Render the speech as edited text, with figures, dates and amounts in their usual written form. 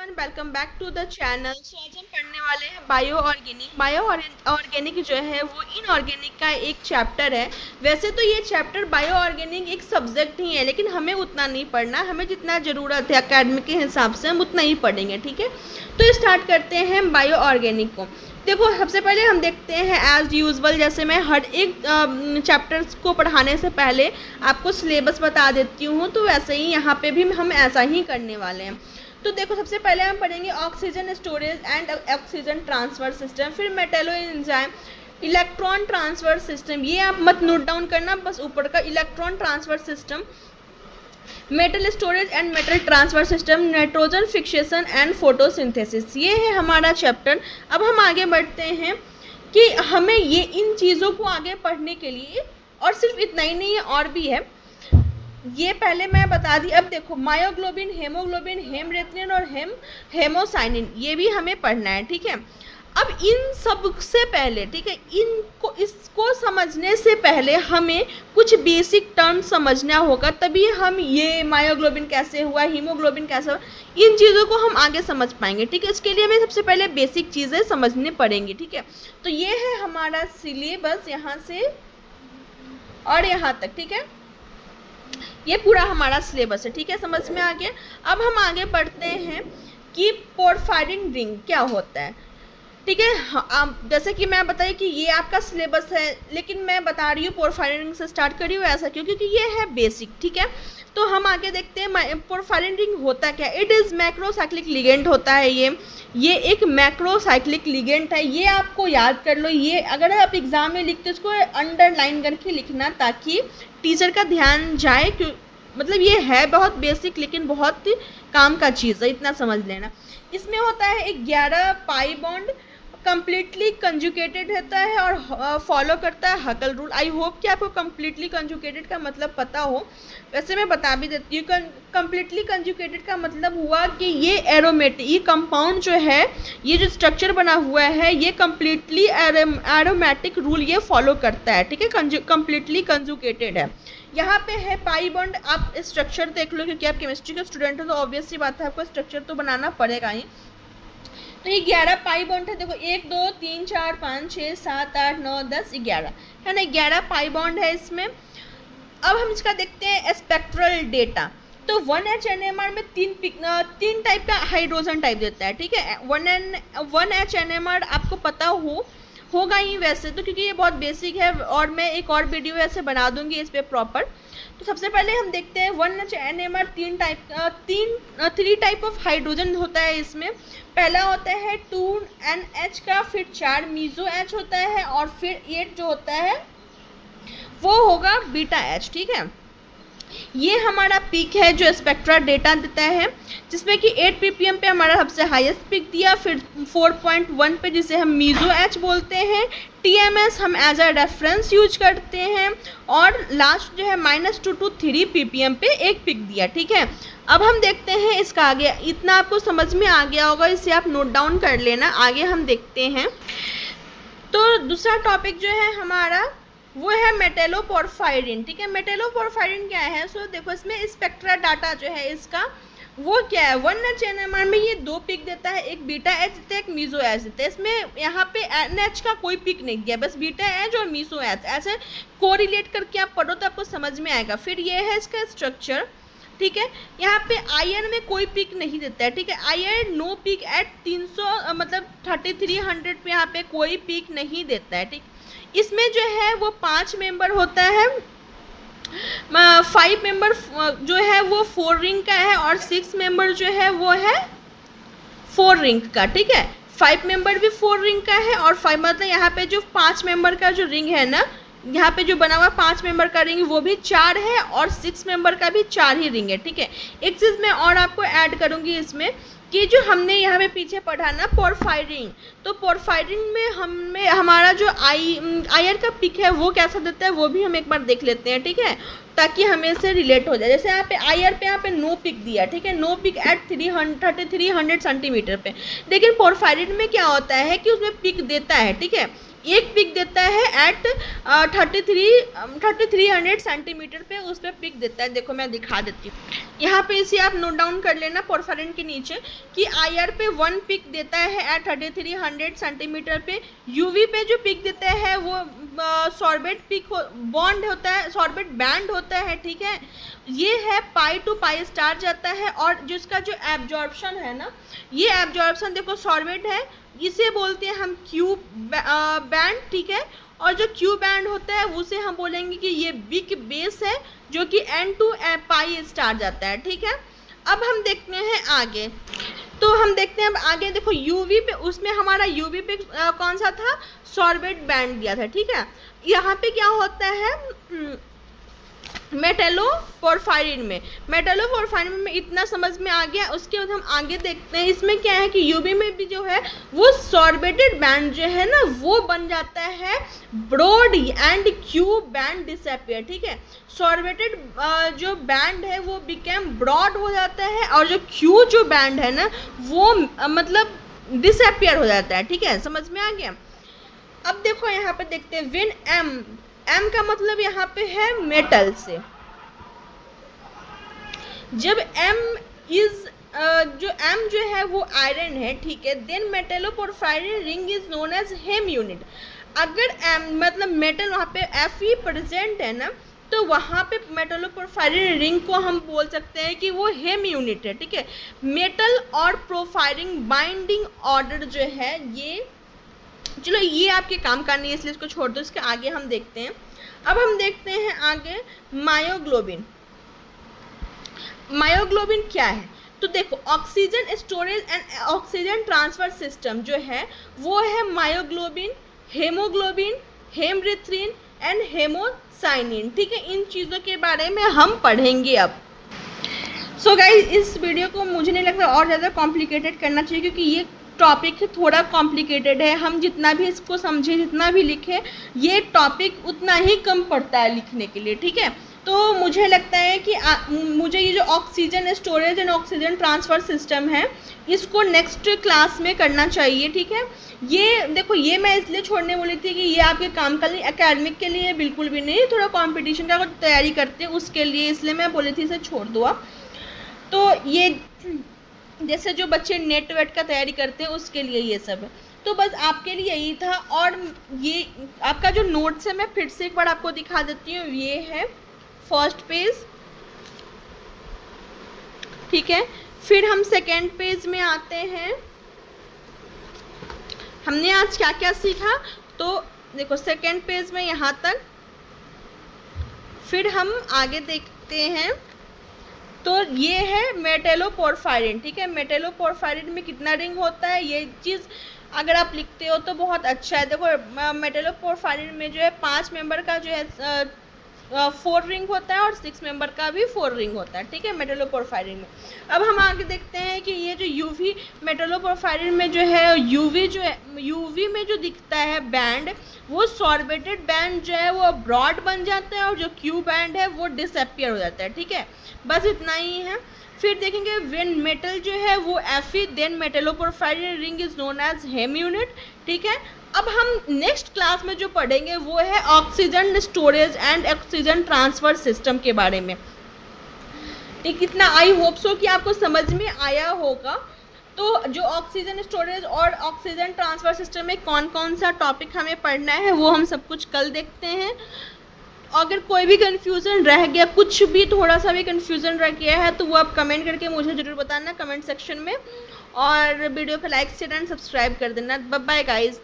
Everyone, welcome back to the channel. So आज हम पढ़ने वाले हैं बायो ऑर्गेनिक। बायो ऑर्गेनिक जो है वो इनऑर्गेनिक का एक चैप्टर है। वैसे तो ये चैप्टर बायो ऑर्गेनिक एक सब्जेक्ट ही है, लेकिन हमें उतना नहीं पढ़ना, हमें जितना ज़रूरत है एकेडमिक के हिसाब से हम उतना ही पढ़ेंगे, ठीक है। तो स्टार्ट करते हैं बायो ऑर्गेनिक को। देखो, सबसे पहले हम देखते हैं एज यूजुअल, जैसे मैं हर एक चैप्टर्स को पढ़ाने से पहले आपको सिलेबस बता देती हूँ, तो वैसे ही यहाँ पे भी हम ऐसा ही करने वाले हैं। तो देखो, सबसे पहले हम पढ़ेंगे oxygen storage and oxygen transfer system, फिर metalloenzyme, electron transfer system. ये आप मत नोट डाउन करना, बस ऊपर का electron transfer system, metal storage and metal transfer system, nitrogen fixation and photosynthesis. ये है हमारा चैप्टर। अब हम आगे बढ़ते हैं कि हमें ये इन चीज़ों को आगे पढ़ने के लिए, और सिर्फ इतना ही नहीं है, और भी है, ये पहले मैं बता दी। अब देखो, मायोग्लोबिन, हेमोग्लोबिन, हेमरेथ्रिन और हेमोसाइनिन, ये भी हमें पढ़ना है, ठीक है। अब इन सब से पहले, ठीक है, इसको समझने से पहले हमें कुछ बेसिक टर्म समझना होगा, तभी हम ये मायोग्लोबिन कैसे हुआ, हीमोग्लोबिन कैसे हुआ, इन चीज़ों को हम आगे समझ पाएंगे, ठीक है। इसके लिए हमें सबसे पहले बेसिक चीज़ें समझनी पड़ेंगी, ठीक है। तो ये है हमारा सिलेबस, यहाँ से और यहाँ तक, ठीक है। ये पूरा हमारा सिलेबस है, ठीक है, समझ में आ गया। अब हम आगे बढ़ते हैं कि पोरफायरिन रिंग क्या होता है, ठीक है। जैसे कि मैं बताई कि ये आपका सिलेबस है, लेकिन मैं बता रही हूँ पोरफायरिन रिंग से स्टार्ट करी हूँ, ऐसा क्यों? क्योंकि ये है बेसिक, ठीक है। तो हम आगे देखते हैं पोरफायरिन रिंग होता क्या। इट इज़ मैक्रोसाइक्लिक लिगेंड होता है ये एक मैक्रोसाइक्लिक लिगेंड है। ये आपको याद कर लो, ये अगर आप एग्जाम में लिखते हो इसको अंडरलाइन करके लिखना, ताकि टीचर का ध्यान जाए। क्यों? मतलब ये है बहुत बेसिक, लेकिन बहुत काम का चीज़ है, इतना समझ लेना। इसमें होता है 11 पाई बॉन्ड, कंप्लीटली कंजुकेटेड रहता है और फॉलो करता है हकल रूल। आई होप कि आपको कंप्लीटली कंजुकेटेड का मतलब पता हो। वैसे मैं बता भी देती हूँ, कंप्लीटली कंजुकेटेड का मतलब हुआ कि ये एरोमेटिक, ये कंपाउंड जो है, ये जो स्ट्रक्चर बना हुआ है, ये कंप्लीटली एरोमेटिक रूल ये फॉलो करता है, ठीक है, कंप्लीटली कंजुकेटेड है। यहाँ पे है पाई बॉन्ड। आप स्ट्रक्चर देख लो, क्योंकि आप केमिस्ट्री के स्टूडेंट हो तो ऑब्वियस सी बात है, आपको स्ट्रक्चर तो बनाना पड़ेगा ही। तो ये 11 पाई बॉन्ड है। देखो, 1 2 3 4 5 6 7 8 9 10 11 है ना, 11 पाई बॉन्ड है इसमें। अब हम इसका देखते हैं स्पेक्ट्रल डेटा। तो 1H NMR में तीन टाइप का हाइड्रोजन टाइप देता है, ठीक है। 1H NMR आपको पता होगा ही वैसे तो, क्योंकि ये बहुत बेसिक है, और मैं एक और वीडियो ऐसे बना दूंगी इस पे प्रॉपर। तो सबसे पहले हम देखते हैं 1H NMR, 3 type of hydrogen होता है इसमें। पहला होता है 2NH का, फिर 4 मीजो H होता है, और फिर 8 जो होता है वो होगा बीटा H, ठीक है। ये हमारा पीक है जो स्पेक्ट्रा डेटा देता है, जिसमें कि 8 ppm पे हमारा सबसे हाईएस्ट पीक दिया, फिर 4.1 पे जिसे हम मीजो H बोलते हैं, TMS हम एज अ रेफरेंस यूज करते हैं, और लास्ट जो है -2 to 3 ppm पे एक पिक दिया, ठीक है। अब हम देखते हैं इसका आगे। इतना आपको समझ में आ गया होगा, इसे आप नोट डाउन कर लेना। आगे हम देखते हैं, तो दूसरा टॉपिक जो है हमारा वो है मेटेलोपोरफायरिन, ठीक है। मेटेलोपोरफायरिन क्या है? सो देखो, इसमें स्पेक्ट्रा डाटा जो है इसका वो क्या है, 1H NMR में ये 2 पिक देता है, एक बीटा H देता है, एक मीजो H देता है। इसमें यहाँ पे NH का कोई पिक नहीं दिया, बस बीटा H और मीजो H, ऐसे कोरिलेट करके आप पढ़ो तो आपको समझ में आएगा। फिर ये है इसका स्ट्रक्चर, ठीक है। यहाँ पे आयरन में कोई पिक नहीं देता है, ठीक है। आयरन नो पिक एट 300 मतलब 3300 पे यहाँ पे कोई पिक नहीं देता है, ठीक। इसमें जो है वो 5 मेंबर होता है, 5 मेंबर जो है वो 4 रिंग का है, और 6 मेंबर जो है वो है 4 रिंग का, ठीक है। 5 मेंबर भी 4 रिंग का है, और 5 मतलब यहाँ पे जो 5 मेंबर का जो रिंग है ना, यहाँ पे जो बना हुआ 5 मेंबर का रिंग वो भी 4 है, और 6 मेंबर का भी 4 ही रिंग है, ठीक है। एक चीज़ मैं और आपको ऐड करूँगी इसमें, कि जो हमने यहाँ पे पीछे पढ़ा ना पोरफायरिन, तो पोरफायरिन में हमारा जो आयर का पिक है वो कैसा देता है वो भी हम एक बार देख लेते हैं, ठीक है, ताकि हमें से रिलेट हो जाए। जैसे यहाँ पे आयर पे यहाँ पे नो पिक दिया, ठीक है, नो पिक एट 3300 सेंटीमीटर पे। लेकिन पोरफायरिन में क्या होता है कि उसमें पिक देता है, ठीक है, एक पिक देता है एट 3300 सेंटीमीटर पे, उस पर पिक देता है। देखो मैं दिखा देती हूँ, यहाँ पे इसे आप नोट डाउन कर लेना पोरफायरिन के नीचे कि IR पे 1 पिक देता है एट 3300 सेंटीमीटर पे। UV पे जो पिक देता है वो सॉर्बेट पिक बॉन्ड होता है, सॉर्बेट बैंड होता है, ठीक है। ये है पाई टू पाई स्टार जाता है, और जिसका जो एब्जॉर्प्शन है ना, ये एब्जॉर्प्शन देखो सॉर्बेट है, इसे बोलते हैं हम क्यू बैंड, ठीक है। और जो क्यू बैंड होता है उसे हम बोलेंगे कि ये बिग बेस है, जो कि N टू पाई स्टार जाता है, ठीक है। अब हम देखते हैं आगे, तो हम देखते हैं अब आगे। देखो यूवी पे, उसमें हमारा यूवी पे कौन सा था, सॉर्बेट बैंड दिया था, ठीक है। यहाँ पे क्या होता है मेटेलोपोरफायरिन में इतना समझ में आ गया। उसके बाद हम आगे देखते हैं, इसमें क्या है कि यूवी में भी जो है वो सॉर्बेटेड बैंड जो है ना वो बन जाता है broad and Q band disappear, ठीक है। सॉर्बेटेड जो बैंड है वो बिकेम ब्रॉड हो जाता है, और जो क्यू जो बैंड है ना वो मतलब डिसअपियर हो जाता है, ठीक है, समझ में आ गया। अब देखो यहाँ पे देखते हैं व्हेन एम का मतलब यहाँ पे है मेटल से। जब एम इज जो एम जो है वो आयरन है, ठीक है, then metalloporphyrin ring is known as haem unit. अगर एम मतलब मेटल वहाँ पे Fe प्रेजेंट है ना, तो वहाँ पे मेटेलोपोरफायरिन रिंग को हम बोल सकते हैं कि वो हेम यूनिट है, ठीक है। मेटल और प्रोफायरिन बाइंडिंग ऑर्डर जो है ये, चलो ये आपके काम का नहीं है इसलिए इसको छोड़ दो, इसके आगे हम देखते हैं। अब हम देखते हैं आगे मायोग्लोबिन। मायोग्लोबिन क्या है, तो देखो oxygen storage and oxygen transfer system जो है वो है मायोग्लोबिन, हेमोग्लोबिन, हेमरिथ्रिन एंड हेमोसाइनिन, ठीक है। इन चीज़ों के बारे में हम पढ़ेंगे अब। सो गाइस, इस वीडियो को मुझे नहीं लगता और ज़्यादा कॉम्प्लिकेटेड करना चाहिए, क्योंकि ये टॉपिक थोड़ा कॉम्प्लिकेटेड है। हम जितना भी इसको समझें, जितना भी लिखें, ये टॉपिक उतना ही कम पड़ता है लिखने के लिए, ठीक है। तो मुझे लगता है कि मुझे ये जो oxygen storage and oxygen transfer system है इसको नेक्स्ट क्लास में करना चाहिए, ठीक है। ये देखो, ये मैं इसलिए छोड़ने बोली थी कि ये आपके काम का नहीं, एकेडमिक के लिए बिल्कुल भी नहीं, थोड़ा कंपटीशन का तैयारी करते हैं उसके लिए, इसलिए मैं बोली थी इसे छोड़ दो आप। तो ये जैसे जो बच्चे नेट वेट का तैयारी करते हैं उसके लिए ये सब है। तो बस आपके लिए यही था। और ये आपका जो नोट्स है मैं फिर से एक बार आपको दिखा देती हूँ। ये है फर्स्ट पेज, ठीक है। फिर हम सेकेंड पेज में आते हैं। हमने आज क्या क्या सीखा, तो देखो सेकेंड पेज में यहाँ तक। फिर हम आगे देखते हैं, तो ये है मेटेलोपोरफायरिन, ठीक है। मेटेलोपोरफायरिन में कितना रिंग होता है, ये चीज़ अगर आप लिखते हो तो बहुत अच्छा है। देखो मेटेलोपोरफायरिन में जो है 5 मेंबर का जो है 4 रिंग होता है, और 6 मेंबर का भी 4 रिंग होता है, ठीक है, मेटेलोपोरफायरिन में। अब हम आगे देखते हैं कि ये जो यूवी मेटेलोपोरफायरिन में जो है यूवी में जो दिखता है बैंड, वो सॉर्बेटेड बैंड जो है वो ब्रॉड बन जाता है, और जो क्यू बैंड है वो डिसअपियर हो जाता है, ठीक है। बस इतना ही है। फिर देखेंगे व्हेन मेटल जो है वो Fe, then metalloporphyrin ring is known as haem unit, ठीक है। अब हम नेक्स्ट क्लास में जो पढ़ेंगे वो है oxygen storage and oxygen transfer system के बारे में, ठीक। इतना आई होप सो कि आपको समझ में आया होगा। तो जो ऑक्सीजन स्टोरेज और ऑक्सीजन ट्रांसफर सिस्टम में कौन कौन सा टॉपिक हमें पढ़ना है वो हम सब कुछ कल देखते हैं। अगर कोई भी कन्फ्यूज़न रह गया, कुछ भी थोड़ा सा भी कन्फ्यूज़न रह गया है, तो वो आप कमेंट करके मुझे ज़रूर बताना कमेंट सेक्शन में, और वीडियो को लाइक शेयर एंड सब्सक्राइब कर देना। Bye bye guys.